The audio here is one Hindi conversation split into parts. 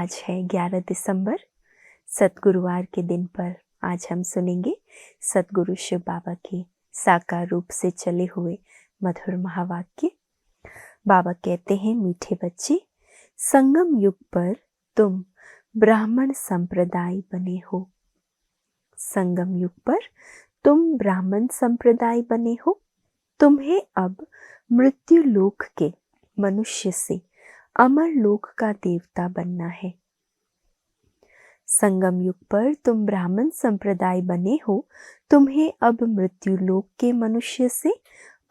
आज है 11 दिसंबर, सतगुरुवार के दिन पर आज हम सुनेंगे सतगुरु शिव बाबा के साकार रूप से चले हुए मधुर महावाक्य। बाबा कहते हैं, मीठे बच्चे, संगम युग पर तुम ब्राह्मण संप्रदाय बने हो। संगम युग पर तुम ब्राह्मण संप्रदाय बने हो। तुम्हें अब मृत्यु लोक के मनुष्य से अमर लोक का देवता बनना है। संगम युग पर तुम ब्राह्मण संप्रदाय बने हो। तुम्हें अब मृत्यु लोक के मनुष्य से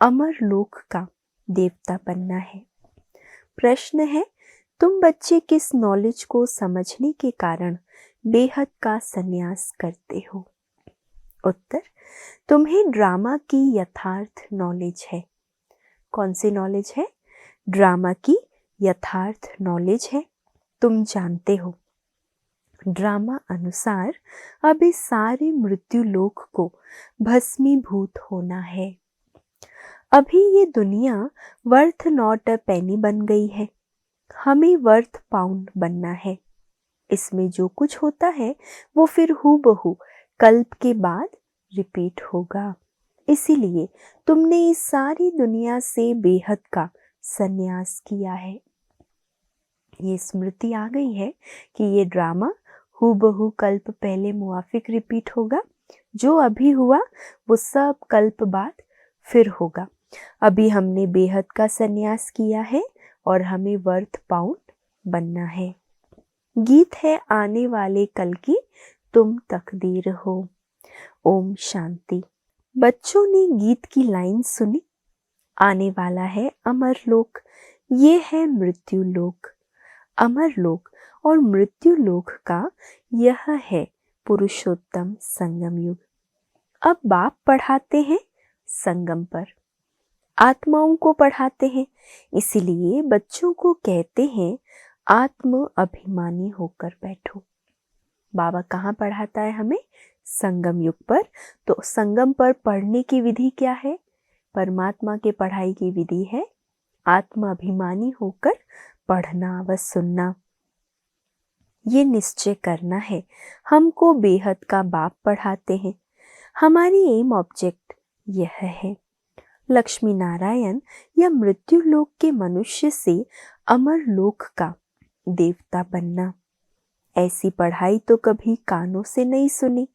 अमर लोक का देवता बनना है। प्रश्न है, तुम बच्चे किस नॉलेज को समझने के कारण बेहद का संन्यास करते हो? उत्तर, तुम्हें ड्रामा की यथार्थ नॉलेज है। कौन सी नॉलेज है? ड्रामा की यथार्थ नॉलेज है। तुम जानते हो ड्रामा अनुसार अब इस सारे मृत्यु लोक को भस्मीभूत होना है। अभी ये दुनिया वर्थ नॉट अ पेनी बन गई है, हमें वर्थ पाउंड बनना है। इसमें जो कुछ होता है वो फिर हूबहू कल्प के बाद रिपीट होगा। इसीलिए तुमने इस सारी दुनिया से बेहद का संन्यास किया है। ये स्मृति आ गई है कि ये ड्रामा हूबहू कल्प पहले मुआफिक रिपीट होगा। जो अभी हुआ वो सब कल्प बाद फिर होगा। अभी हमने बेहद का संन्यास किया है और हमें वर्थ पाउंड बनना है। गीत है आने वाले कल की तुम तकदीर हो। ओम शांति। बच्चों ने गीत की लाइन सुनी, आने वाला है अमर लोक, ये है मृत्यु लोक। अमर लोक और मृत्यु लोक का यह है पुरुषोत्तम संगम युग। अब बाप पढ़ाते हैं संगम पर, आत्माओं को पढ़ाते हैं। इसीलिए बच्चों को कहते हैं आत्म अभिमानी होकर बैठो। बाबा कहाँ पढ़ाता है हमें? संगम युग पर। तो संगम पर पढ़ने की विधि क्या है? परमात्मा के पढ़ाई की विधि है आत्म अभिमानी होकर पढ़ना व सुनना। ये निश्चय करना है हमको बेहद का बाप पढ़ाते हैं। हमारी एम ऑब्जेक्ट यह है लक्ष्मी नारायण या मृत्यु लोक के मनुष्य से अमर लोक का देवता बनना। ऐसी पढ़ाई तो कभी कानों से नहीं सुनी,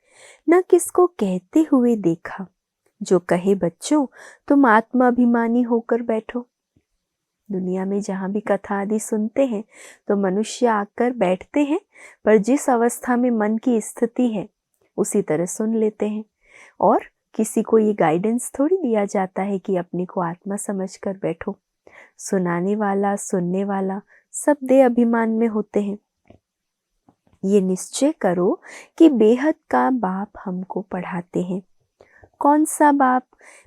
न किसको कहते हुए देखा जो कहे बच्चों तुम आत्माभिमानी होकर बैठो। दुनिया में जहाँ भी कथा आदि सुनते हैं तो मनुष्य आकर बैठते हैं, पर जिस अवस्था में मन की स्थिति है उसी तरह सुन लेते हैं। और किसी को ये गाइडेंस थोड़ी दिया जाता है कि अपने को आत्मा समझकर बैठो। सुनाने वाला सुनने वाला सब दे अभिमान में होते हैं। ये निश्चय करो कि बेहद का बाप हमको पढ़ाते हैं। कौन सा बाप?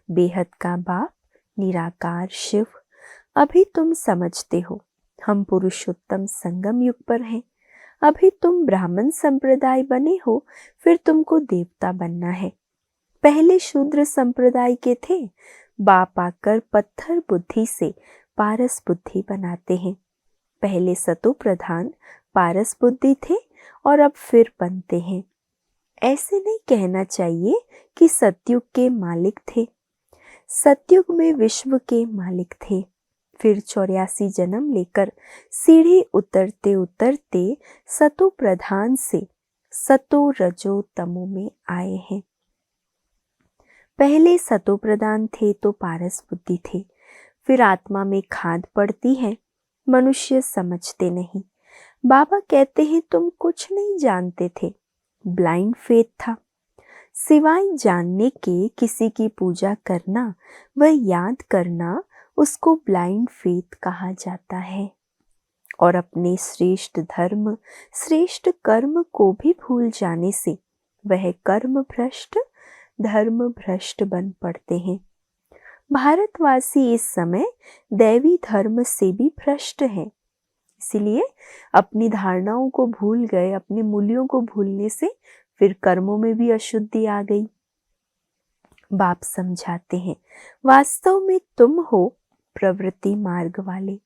बेहद का बाप निराकार शिव। अभी तुम समझते हो हम पुरुषोत्तम संगम युग पर हैं। अभी तुम ब्राह्मण संप्रदाय बने हो, फिर तुमको देवता बनना है। पहले शूद्र संप्रदाय के थे, बाप आकर पत्थर बुद्धि से पारस बुद्धि बनाते हैं। पहले सतो प्रधान पारस बुद्धि थे और अब फिर बनते हैं। ऐसे नहीं कहना चाहिए कि सतयुग के मालिक थे। सतयुग में विश्व के मालिक थे। फिर 84 जन्म लेकर सीढ़ी उतरते उतरते सतो प्रधान से सतो रजो तमो में आए हैं। पहले सतो प्रधान थे तो पारस बुद्धि थे। फिर आत्मा में खाद पड़ती है, मनुष्य समझते नहीं। बाबा कहते हैं तुम कुछ नहीं जानते थे, ब्लाइंड फेथ था। सिवाय जानने के किसी की पूजा करना व याद करना उसको ब्लाइंड फेथ कहा जाता है। और अपने श्रेष्ठ धर्म श्रेष्ठ कर्म को भी भूल जाने से वह कर्म भ्रष्ट धर्म भ्रष्ट बन पड़ते हैं। भारतवासी इस समय दैवी धर्म से भी भ्रष्ट हैं। इसीलिए अपनी धारणाओं को भूल गए। अपने मूल्यों को भूलने से फिर कर्मों में भी अशुद्धि आ गई। बाप समझाते हैं वास्तव में तुम हो प्रवृत्ति मार्ग वाले।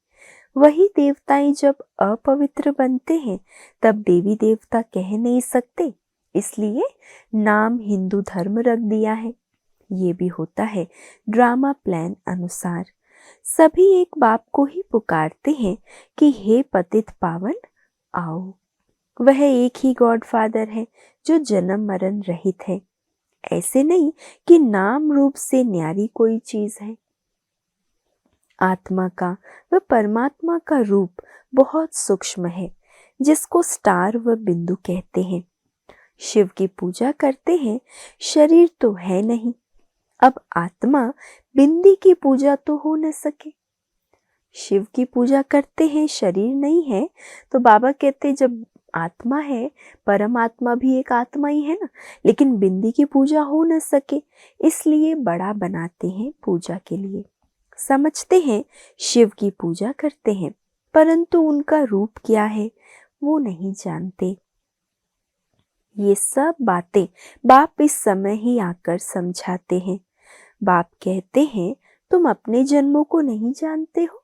वही देवताएं जब अपवित्र बनते हैं तब देवी देवता कह नहीं सकते, इसलिए नाम हिंदू धर्म रख दिया है। ये भी होता है ड्रामा प्लान अनुसार। सभी एक बाप को ही पुकारते हैं कि हे पतित पावन आओ। वह एक ही गॉडफादर है जो जन्म मरण रहित है। ऐसे नहीं कि नाम रूप से न्यारी कोई चीज है। आत्मा का व परमात्मा का रूप बहुत सूक्ष्म है, जिसको स्टार व बिंदु कहते हैं। शिव की पूजा करते हैं, शरीर तो है नहीं। अब आत्मा बिंदी की पूजा तो हो न सके। शिव की पूजा करते हैं, शरीर नहीं है, तो बाबा कहते जब आत्मा है, परमात्मा भी एक आत्मा ही है ना, लेकिन बिंदी की पूजा हो न सके, इसलिए बड़ा बनाते हैं पूजा के लिए। समझते हैं शिव की पूजा करते हैं, परंतु उनका रूप क्या है वो नहीं जानते। ये सब बातें बाप इस समय ही आकर समझाते हैं। बाप कहते हैं तुम अपने जन्मों को नहीं जानते हो।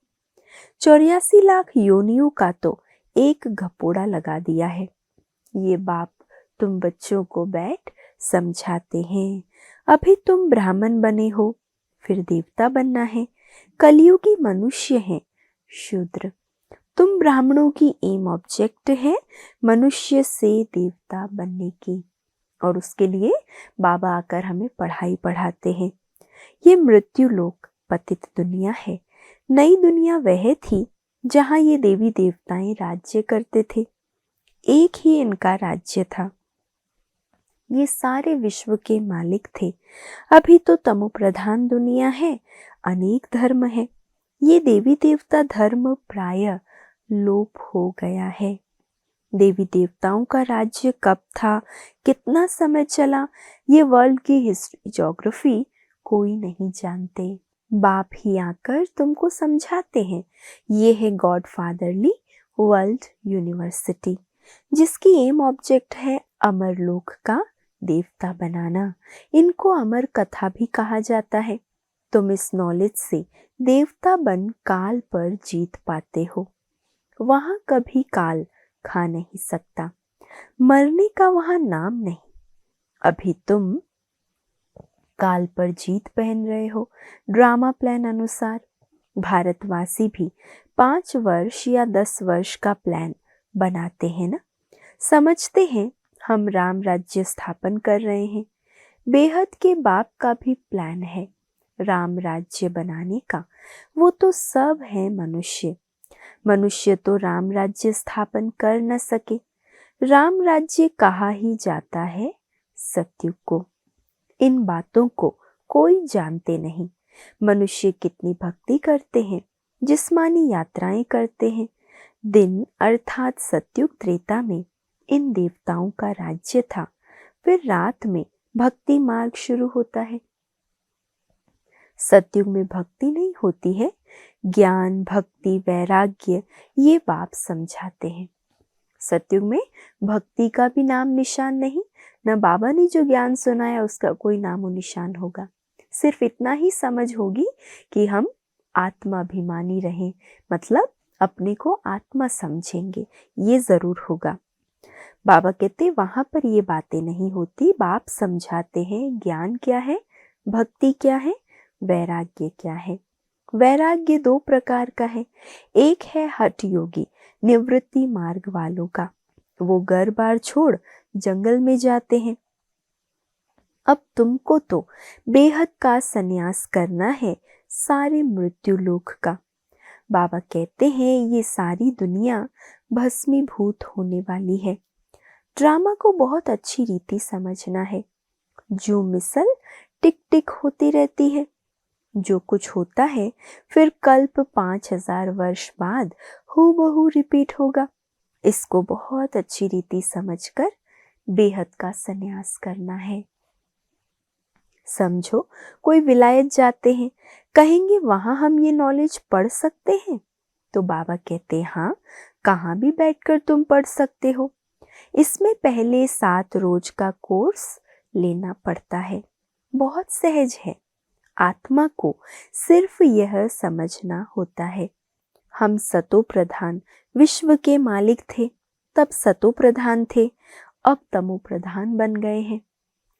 84 लाख योनियों का तो एक घपोड़ा लगा दिया है। ये बाप तुम बच्चों को बैठ समझाते हैं। अभी तुम ब्राह्मण बने हो, फिर देवता बनना है। कलयुगी मनुष्य है शूद्र। तुम ब्राह्मणों की एम ऑब्जेक्ट है मनुष्य से देवता बनने की, और उसके लिए बाबा आकर हमें पढ़ाई पढ़ाते हैं। ये मृत्यु लोक पतित दुनिया है। नई दुनिया वह थी जहां ये देवी देवताएं राज्य करते थे। एक ही इनका राज्य था। ये सारे विश्व के मालिक थे। अभी तो तमो प्रधान दुनिया है, अनेक धर्म है। ये देवी देवता धर्म प्राय लोप हो गया है। देवी देवताओं का राज्य कब था, कितना समय चला, ये वर्ल्ड की हिस्ट्री ज्योग्राफी कोई नहीं जानते। बाप ही आकर तुमको समझाते हैं। ये है गॉड फादरली वर्ल्ड यूनिवर्सिटी, जिसकी एम ऑब्जेक्ट है अमरलोक का देवता बनाना। इनको अमर कथा भी कहा जाता है। तुम इस नॉलेज से देवता बन काल पर जीत पाते हो। वहां कभी काल खा नहीं सकता। मरने का वहां नाम नहीं। अभी तुम काल पर जीत पहन रहे हो। ड्रामा प्लान अनुसार भारतवासी भी 5 वर्ष या 10 वर्ष का प्लान बनाते हैं ना। समझते हैं हम राम राज्य स्थापन कर रहे हैं। बेहद के बाप का भी प्लान है राम राज्य बनाने का। वो तो सब है मनुष्य। मनुष्य तो राम राज्य स्थापन कर न सके। राम राज्य कहा ही जाता है सतयुग को। इन बातों को कोई जानते नहीं। मनुष्य कितनी भक्ति करते हैं, जिस्मानी यात्राएं करते हैं। दिन अर्थात सतयुग त्रेता में इन देवताओं का राज्य था। फिर रात में भक्ति मार्ग शुरू होता है। सतयुग में भक्ति नहीं होती है, ज्ञान भक्ति वैराग्य ये बाप समझाते हैं। सतयुग में भक्ति का भी नाम निशान नहीं, न बाबा ने जो ज्ञान सुनाया उसका कोई नामो निशान होगा। सिर्फ इतना ही समझ होगी कि हम आत्माभिमानी रहें, मतलब अपने को आत्मा समझेंगे, ये जरूर होगा। बाबा कहते वहां पर ये बातें नहीं होती। बाप समझाते हैं ज्ञान क्या है, भक्ति क्या है, वैराग्य क्या है। वैराग्य 2 प्रकार का है। एक है हठ योगी निवृत्ति मार्ग वालों का। वो घर बार छोड़ जंगल में जाते हैं। अब तुमको तो बेहद का संन्यास करना है सारे मृत्यु लोक का। बाबा कहते हैं ये सारी दुनिया भस्मीभूत होने वाली है। ड्रामा को बहुत अच्छी रीति समझना है। जो मिसल टिक टिक होती रहती है। जो कुछ होता है फिर कल्प 5000 वर्ष बाद हूबहू रिपीट होगा। इसको बहुत अच्छी रीति समझकर बेहद का संन्यास करना है। समझो कोई विलायत जाते हैं, कहेंगे वहां हम ये नॉलेज पढ़ सकते हैं। तो बाबा कहते हैं हाँ, कहाँ भी बैठकर तुम पढ़ सकते हो। इसमें पहले 7 रोज का कोर्स लेना पड़ता है। बहुत सहज है। आत्मा को सिर्फ यह समझना होता है। हम सतो प्रधान विश्व के मालिक थे, तब सतो प्रधान थे, अब तमो प्रधान बन गए हैं।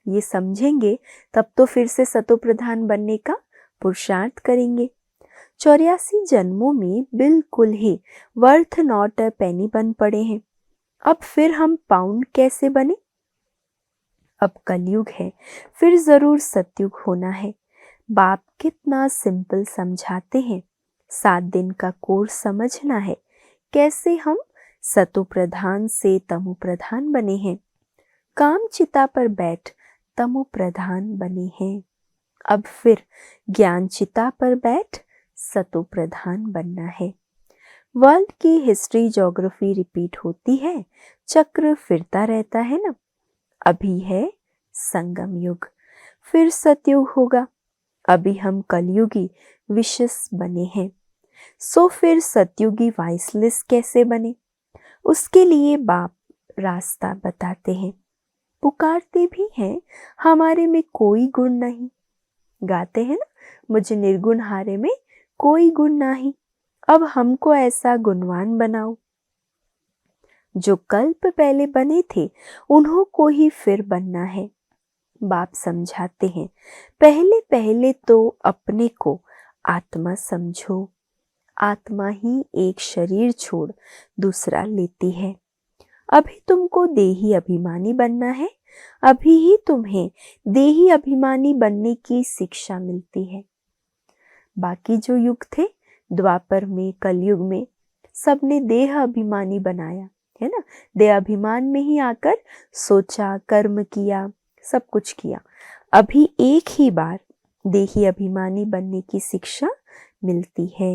ये समझेंगे तब तो फिर से सतो प्रधान बनने का पुरुषार्थ करेंगे। 84 जन्मों में बिल्कुल ही वर्थ नॉट अ पेनी बन पड़े हैं। अब फिर हम पाउंड कैसे बने? अब कलयुग है, फिर जरूर सतयुग होना है। बाप कितना सिंपल समझाते हैं। 7 दिन का कोर्स समझना है, कैसे हम सतो प्रधान से तमो प्रधान बने हैं। काम चिता पर बैठ तमो प्रधान बने हैं। अब फिर ज्ञान चिता पर बैठ सतो प्रधान बनना है। वर्ल्ड की हिस्ट्री ज्योग्राफी रिपीट होती है, चक्र फिरता रहता है ना। अभी है संगम युग, फिर सतयुग होगा। अभी हम कलयुगी विशेष बने हैं, सो फिर सतयुगी वाइसलेस कैसे बने? उसके लिए बाप रास्ता बताते हैं। पुकारते भी हैं, हमारे में कोई गुण नहीं। गाते हैं ना, मुझे निर्गुण हारे में कोई गुण नहीं। अब हमको ऐसा गुणवान बनाओ। जो कल्प पहले बने थे उन्हों को ही फिर बनना है। बाप समझाते हैं, पहले पहले तो अपने को आत्मा समझो। आत्मा ही एक शरीर छोड़ दूसरा लेती है। अभी तुमको देही अभिमानी बनना है, अभी ही तुम्हें देही अभिमानी बनने की शिक्षा मिलती है। बाकी जो युग थे, द्वापर में, कलयुग में, सबने देह अभिमानी बनाया है ना। देह अभिमान में ही आकर सोचा, कर्म किया, सब कुछ किया। अभी एक ही बार देही अभिमानी बनने की शिक्षा मिलती है।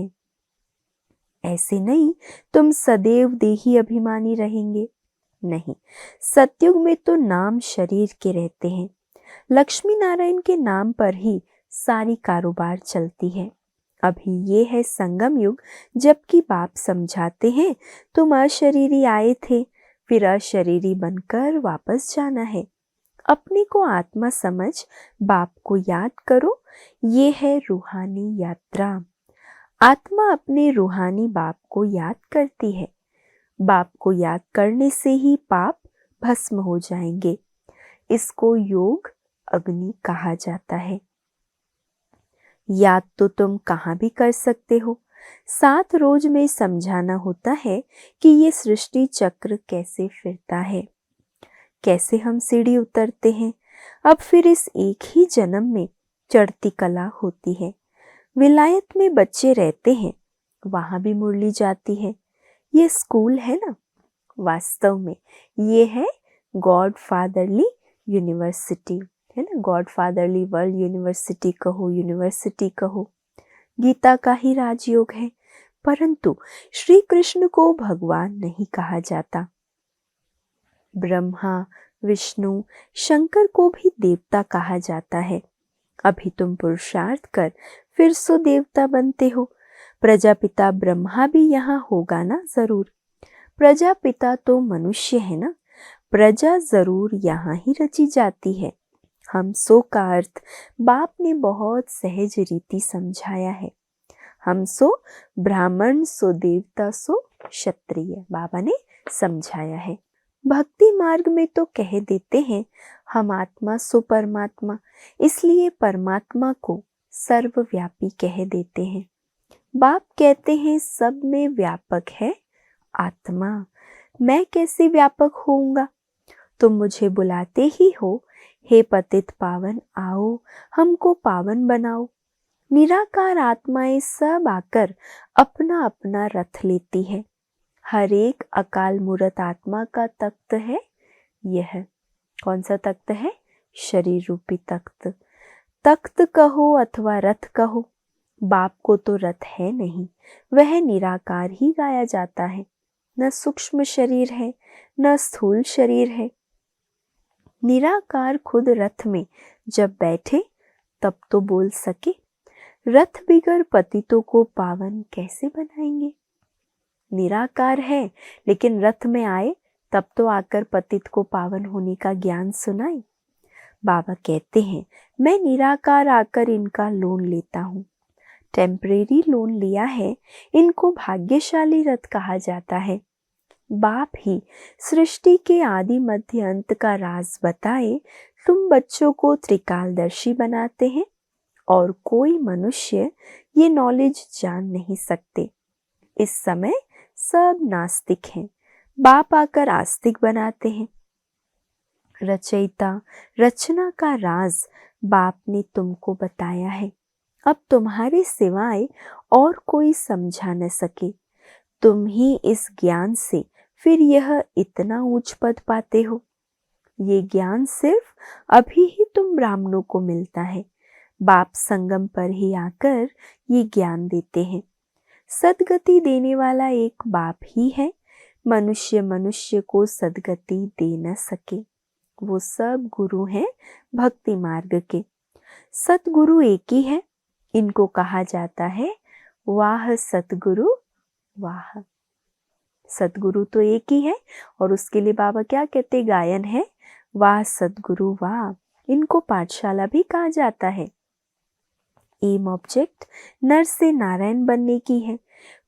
ऐसे नहीं तुम सदैव देही अभिमानी रहेंगे, नहीं। सतयुग में तो नाम शरीर के रहते हैं। लक्ष्मी नारायण के नाम पर ही सारी कारोबार चलती है। अभी ये है संगम युग, जबकि बाप समझाते हैं तुम अशरीरी आए थे, फिर अशरीरी बनकर वापस जाना है। अपने को आत्मा समझ बाप को याद करो, ये है रूहानी यात्रा। आत्मा अपने रूहानी बाप को याद करती है। बाप को याद करने से ही पाप भस्म हो जाएंगे। इसको योग अग्नि कहा जाता है। याद तो तुम कहाँ भी कर सकते हो। 7 रोज में समझाना होता है कि ये सृष्टि चक्र कैसे फिरता है, कैसे हम सीढ़ी उतरते हैं। अब फिर इस एक ही जन्म में चढ़ती कला होती है। विलायत में बच्चे रहते हैं, वहां भी मुरली जाती है। ये स्कूल है ना, वास्तव में ये है गॉड फादरली यूनिवर्सिटी, है ना। गॉड फादरली वर्ल्ड यूनिवर्सिटी कहो, यूनिवर्सिटी कहो, गीता का ही राजयोग है। परंतु श्री कृष्ण को भगवान नहीं कहा जाता। ब्रह्मा, विष्णु, शंकर को भी देवता कहा जाता है। अभी तुम पुरुषार्थ कर फिर सो देवता बनते हो। प्रजापिता ब्रह्मा भी यहाँ होगा ना जरूर। प्रजापिता तो मनुष्य है ना, प्रजा जरूर यहाँ ही रची जाती है। हम सो का अर्थ बाप ने बहुत सहज रीति समझाया है। हम सो ब्राह्मण, सो देवता, सो क्षत्रिय, बाबा ने समझाया है। भक्ति मार्ग में तो कह देते हैं हम आत्मा सो परमात्मा, इसलिए परमात्मा को सर्वव्यापी कह देते हैं। बाप कहते हैं सब में व्यापक है आत्मा, मैं कैसे व्यापक होऊंगा? तुम मुझे बुलाते ही हो, हे पतित पावन आओ हमको पावन बनाओ। निराकार आत्माएं सब आकर अपना अपना रथ लेती है। हर एक अकाल मूर्त आत्मा का तख्त है यह। कौन सा तख्त है? शरीर रूपी तख्त। तख्त कहो अथवा रथ कहो, बाप को तो रथ है नहीं, वह निराकार ही गाया जाता है। न सूक्ष्म शरीर है, न स्थूल शरीर है। निराकार खुद रथ में जब बैठे तब तो बोल सके। रथ बिगर पतितों को पावन कैसे बनाएंगे? निराकार है लेकिन रथ में आए तब तो आकर पतित को पावन होने का ज्ञान सुनाए। बाबा कहते हैं मैं निराकार आकर इनका लोन लेता हूँ। टेम्परेरी लोन लिया है, इनको भाग्यशाली रथ कहा जाता है। बाप ही सृष्टि के आदि मध्य अंत का राज बताए तुम बच्चों को त्रिकालदर्शी बनाते हैं और कोई मनुष्य ये नॉलेज जान नहीं सकते। इस समय सब नास्तिक हैं, बाप आकर आस्तिक बनाते हैं। रचयिता रचना का राज बाप ने तुमको बताया है, अब तुम्हारे सिवाय और कोई समझा न सके। तुम ही इस ज्ञान से फिर यह इतना ऊंच पद पाते हो। ये ज्ञान सिर्फ अभी ही तुम ब्राह्मणों को मिलता है, बाप संगम पर ही आकर ये ज्ञान देते हैं। सदगति देने वाला एक बाप ही है, मनुष्य मनुष्य को सदगति दे न सके। वो सब गुरु हैं भक्ति मार्ग के। सतगुरु एक ही है, इनको कहा जाता है वाह सतगुरु वाह। सतगुरु तो एक ही है और उसके लिए बाबा क्या कहते गायन है, वाह सतगुरु वाह। इनको पाठशाला भी कहा जाता है। एम ऑब्जेक्ट नर से नारायण बनने की है,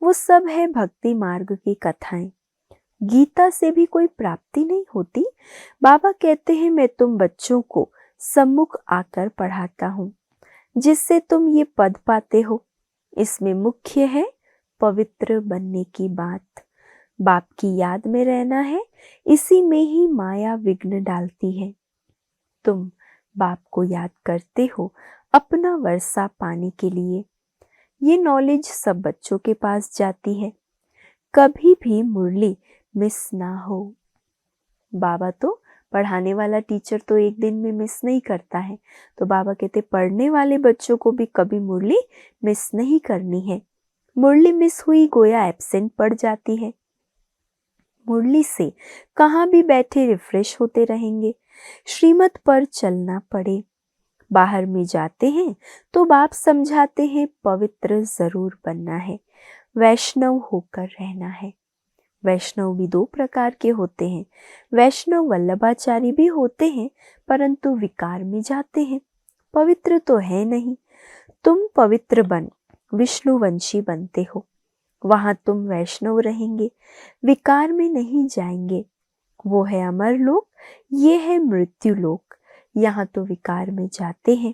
वो सब है भक्ति मार्ग की कथाएं। गीता से भी कोई प्राप्ति नहीं होती। बाबा कहते हैं मैं तुम बच्चों को सम्मुख आकर पढ़ाता हूँ, जिससे तुम ये पद पाते हो। इसमें मुख्य है पवित्र बनने की बात। बाप की याद में रहना है, इसी में ही माया विघ्न डालती है। तुम बाप को याद करते हो अपना वर्षा पाने के लिए। ये नॉलेज सब बच्चों के पास जाती है। कभी भी मुरली मिस ना हो। बाबा तो पढ़ाने वाला टीचर तो एक दिन में मिस नहीं करता है, तो बाबा कहते पढ़ने वाले बच्चों को भी कभी मुरली मिस नहीं करनी है। मुरली मिस हुई गोया एब्सेंट पड़ जाती है। मुरली से कहाँ भी बैठे रिफ्रेश होते रहेंगे। श्रीमत पर चलना पड़े। बाहर में जाते हैं तो बाप समझाते हैं पवित्र जरूर बनना है, वैष्णव होकर रहना है। वैष्णव भी दो प्रकार के होते हैं। वैष्णव वल्लभाचारी भी होते हैं, परंतु विकार में जाते हैं, पवित्र तो है नहीं। तुम पवित्र बन विष्णुवंशी बनते हो, वहां तुम वैष्णव रहेंगे, विकार में नहीं जाएंगे। वो है अमर लोक, ये है मृत्यु लोक। यहाँ तो विकार में जाते हैं।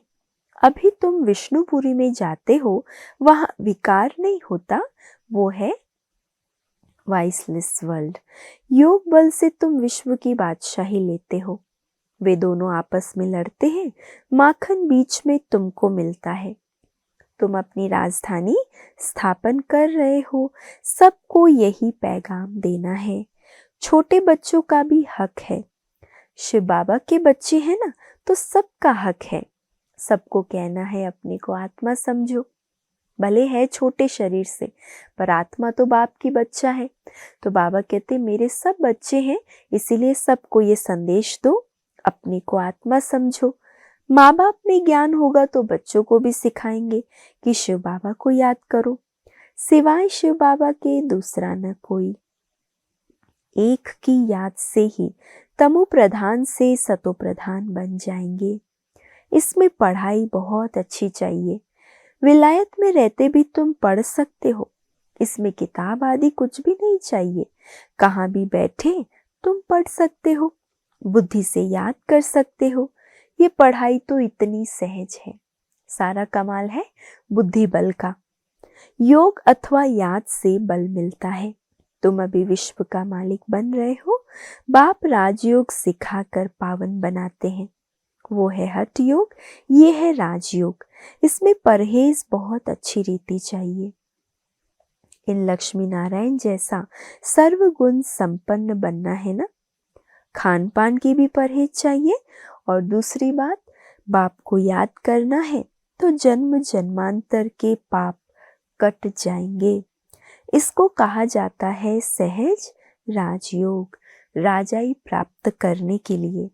अभी तुम विष्णुपुरी में जाते हो, वहां विकार नहीं होता, वो है वाइसलेस वर्ल्ड। योग बल से तुम विश्व की बादशाही लेते हो। वे दोनों आपस में लड़ते हैं, माखन बीच में तुमको मिलता है। तुम अपनी राजधानी स्थापन कर रहे हो, सबको यही पैगाम देना है। छोटे बच्चों का भी हक है। शिव बाबा के बच्चे हैं ना, तो सबका हक है। सबको कहना है अपने को आत्मा समझो। भले है छोटे शरीर से, पर आत्मा तो बाप की बच्चा है। तो बाबा कहते मेरे सब बच्चे हैं, इसीलिए सबको ये संदेश दो, अपने को आत्मा समझो। माँ बाप में ज्ञान होगा तो बच्चों को भी सिखाएंगे कि शिव बाबा को याद करो, सिवाय शिव बाबा के दूसरा न कोई। एक की याद से ही तमो प्रधान से सतो प्रधान बन जाएंगे। इसमें पढ़ाई बहुत अच्छी चाहिए। विलायत में रहते भी तुम पढ़ सकते हो। इसमें किताब आदि कुछ भी नहीं चाहिए। कहाँ भी बैठे तुम पढ़ सकते हो, बुद्धि से याद कर सकते हो। ये पढ़ाई तो इतनी सहज है। सारा कमाल है बुद्धि बल का। योग अथवा याद से बल मिलता है। तुम अभी विश्व का मालिक बन रहे हो। बाप राजयोग सिखाकर पावन बनाते हैं। वो है हठ योग, ये है राजयोग। इसमें परहेज बहुत अच्छी रीति चाहिए। इन लक्ष्मी नारायण जैसा सर्वगुण संपन्न बनना है ना। खान पान की भी परहेज चाहिए। और दूसरी बात, बाप को याद करना है तो जन्म जन्मांतर के पाप कट जाएंगे। इसको कहा जाता है सहज राजयोग, राजाई प्राप्त करने के लिए।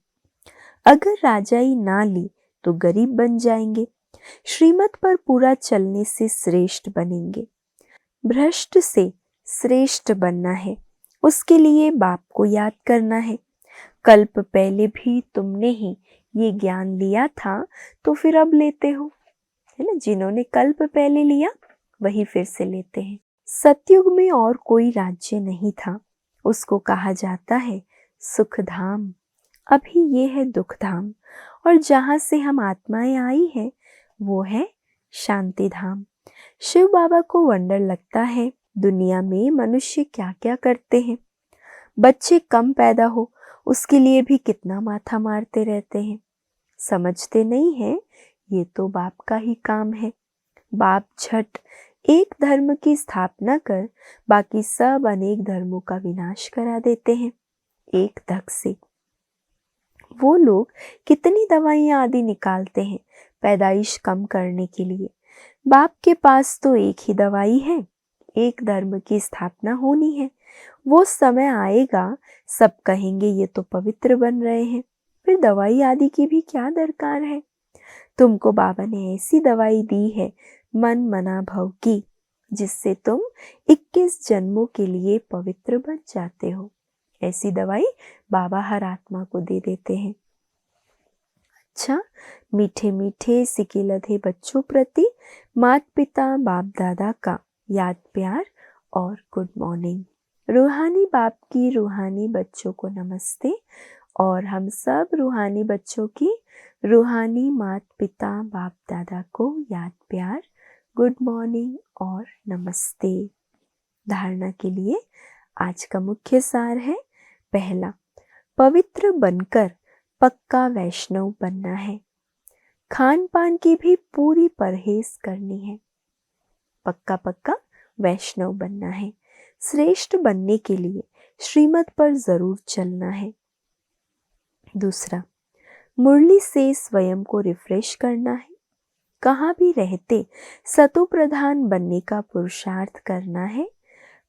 अगर राजाई ना ली तो गरीब बन जाएंगे। श्रीमत पर पूरा चलने से श्रेष्ठ बनेंगे। भ्रष्ट से श्रेष्ठ बनना है, उसके लिए बाप को याद करना है। कल्प पहले भी तुमने ही ये ज्ञान लिया था, तो फिर अब लेते हो। है ना। जिन्होंने कल्प पहले लिया वही फिर से लेते हैं। सतयुग में और कोई राज्य नहीं था, उसको कहा जाता है सुख धाम। अभी ये है दुख धाम, और जहाँ से हम आत्माएं आई है वो है शांति धाम। शिव बाबा को वंडर लगता है दुनिया में मनुष्य क्या क्या करते हैं। बच्चे कम पैदा हो उसके लिए भी कितना माथा मारते रहते हैं। समझते नहीं हैं ये तो बाप का ही काम है। बाप झट एक धर्म की स्थापना कर बाकी सब अनेक धर्मों का विनाश करा देते हैं एक धक से। वो लोग कितनी दवाइयाँ आदि निकालते हैं पैदाइश कम करने के लिए। बाप के पास तो एक ही दवाई है, एक धर्म की स्थापना होनी है। वो समय आएगा सब कहेंगे ये तो पवित्र बन रहे हैं, फिर दवाई आदि की भी क्या दरकार है। तुमको बाबा ने ऐसी दवाई दी है मन मना भव की, जिससे तुम 21 जन्मों के लिए पवित्र बन जाते हो। ऐसी दवाई बाबा हर आत्मा को दे देते हैं। अच्छा, मीठे मीठे सिके लधे बच्चों प्रति माता पिता बाप दादा का याद प्यार और गुड मॉर्निंग। रूहानी बाप की रूहानी बच्चों को नमस्ते, और हम सब रूहानी बच्चों की रूहानी माता पिता बाप दादा को याद प्यार, गुड मॉर्निंग और नमस्ते। धारणा के लिए आज का मुख्य सार है, पहला, पवित्र बनकर पक्का वैष्णव बनना है। खान पान की भी पूरी परहेज करनी है। पक्का पक्का वैष्णव बनना है। श्रेष्ठ बनने के लिए श्रीमत पर जरूर चलना है। दूसरा, मुरली से स्वयं को रिफ्रेश करना है। कहाँ भी रहते सतो प्रधान बनने का पुरुषार्थ करना है।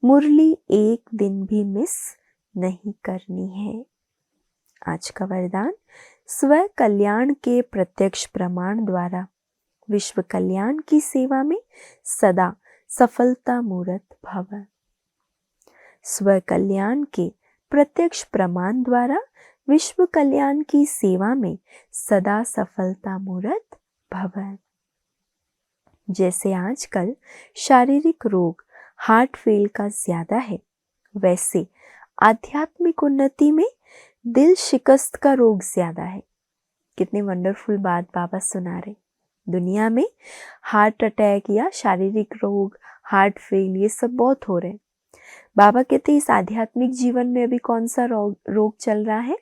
मुरली एक दिन भी मिस नहीं करनी है। आज का वरदान, स्व कल्याण के प्रत्यक्ष प्रमाण द्वारा विश्व कल्याण की सेवा में सदा सफलता मूर्त भव। स्व कल्याण के प्रत्यक्ष प्रमाण द्वारा विश्व कल्याण की सेवा में सदा सफलता मूर्त भव। जैसे आजकल शारीरिक रोग हार्ट फेल का ज्यादा है, वैसे आध्यात्मिक उन्नति में दिल शिकस्त का रोग ज्यादा है। कितनी वंडरफुल बात बाबा सुना रहे। दुनिया में हार्ट अटैक या शारीरिक रोग, हार्ट फेल, ये सब बहुत हो रहे हैं। बाबा कहते हैं इस आध्यात्मिक जीवन में अभी कौन सा रोग चल रहा है?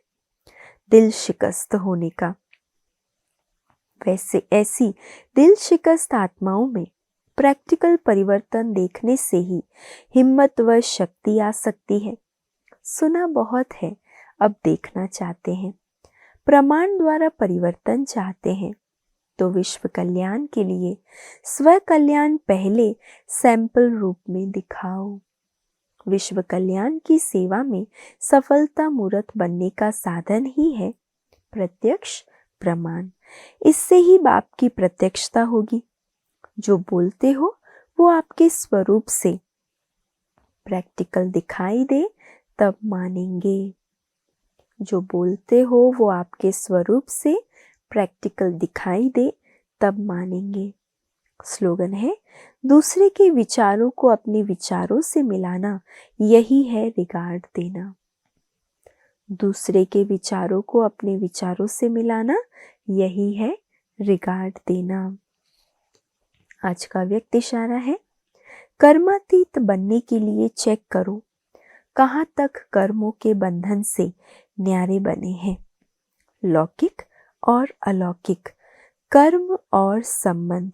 दिल शिकस्त होने का। वैसे ऐसी दिल शिकस्त आत्माओं में प्रैक्टिकल परिवर्तन देखने से ही हिम्मत व शक्ति आ सकती है। सुना बहुत है, अब देखना चाहते हैं। प्रमाण द्वारा परिवर्तन चाहते हैं तो विश्व कल्याण के लिए स्व कल्याण पहले सैंपल रूप में दिखाओ। विश्व कल्याण की सेवा में सफलता मूर्त बनने का साधन ही है प्रत्यक्ष प्रमाण। इससे ही बाप की प्रत्यक्षता होगी। जो बोलते हो वो आपके स्वरूप से प्रैक्टिकल दिखाई दे तब मानेंगे। जो बोलते हो वो आपके स्वरूप से प्रैक्टिकल दिखाई दे तब मानेंगे। स्लोगन है, दूसरे के विचारों को अपने विचारों से मिलाना, यही है रिगार्ड देना। दूसरे के विचारों को अपने विचारों से मिलाना, यही है रिगार्ड देना। आज का व्यक्त इशारा है, कर्मातीत बनने के लिए चेक करो कहाँ तक कर्मों के बंधन से न्यारे बने हैं। लौकिक और अलौकिक कर्म और संबंध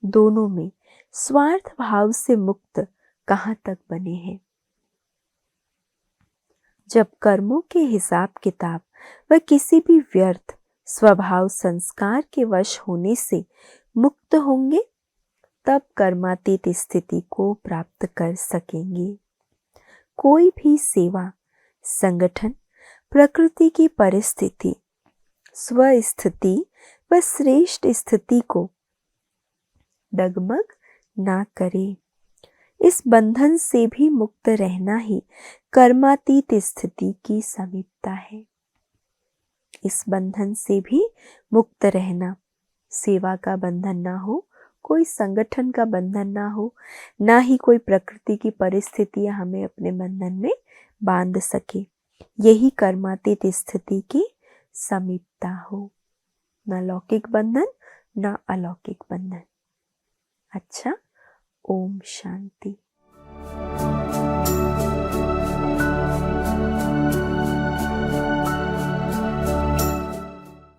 दोनों में स्वार्थ भाव से मुक्त कहाँ तक बने हैं। जब कर्मों के हिसाब किताब व किसी भी व्यर्थ स्वभाव संस्कार के वश होने से मुक्त होंगे, तब कर्मातीत स्थिति को प्राप्त कर सकेंगे। कोई भी सेवा, संगठन, प्रकृति की परिस्थिति, स्वस्थिति व श्रेष्ठ स्थिति को डगमग ना करे। इस बंधन से भी मुक्त रहना ही कर्मातीत स्थिति की समीपता है। इस बंधन से भी मुक्त रहना, सेवा का बंधन ना हो कोई संगठन का बंधन ना हो, ना ही कोई प्रकृति की परिस्थितियां हमें अपने बंधन में बांध सके। यही कर्मातीत स्थिति की समीपता हो, न लौकिक बंधन न अलौकिक बंधन। अच्छा, ओम शांति।